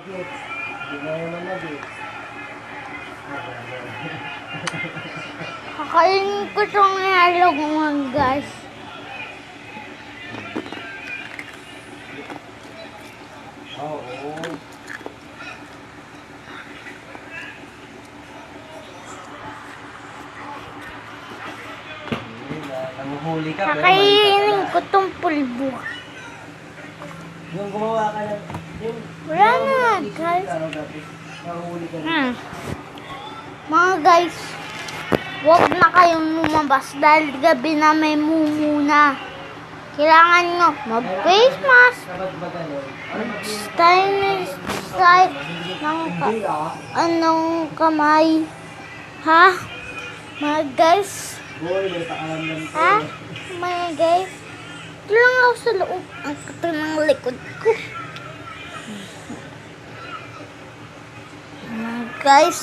Gets. Hindi na naman na-gets. Kakainin ko itong nilalog mga guys. Oo. Nanguhuli ka, pero mali Kakainin ka ko itong pulbo. Yung gumawa ka ng... Yung, Wala na, guys. Nanguhuli ka Hmm. Mga guys, huwag na kayong lumabas dahil gabi na may mumuna. Kailangan nyo mag-face mask. Kapag ba gano'n? Style ng anong kamay. Ha? Mga guys. Boy, may pakalamdam ko. Ha? Mga guys. Ito lang ako sa loob. Ang kata ng likod ko. Mga guys.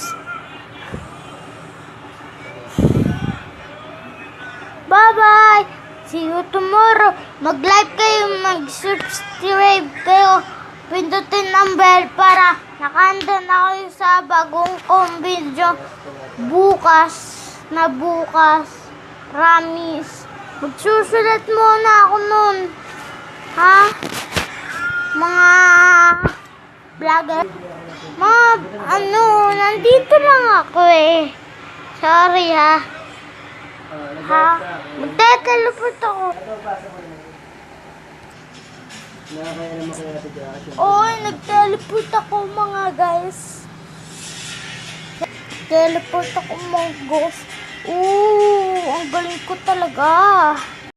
Bye-bye! See you tomorrow. Mag-like kayo, mag-subscribe kayo. Pindutin ang bell para nakahanda na kayo sa bagong kong video. Bukas. Promise. Magsusulat muna ako nun. Ha? Mga vlogger. Nandito lang ako eh. Sorry ha. Ha? Magte-teleport ako. Nakakaya naman kaya ito dyan. Oo, nag-teleport ako mga guys. Teleport ako mga ghost. Ang galing ko talaga.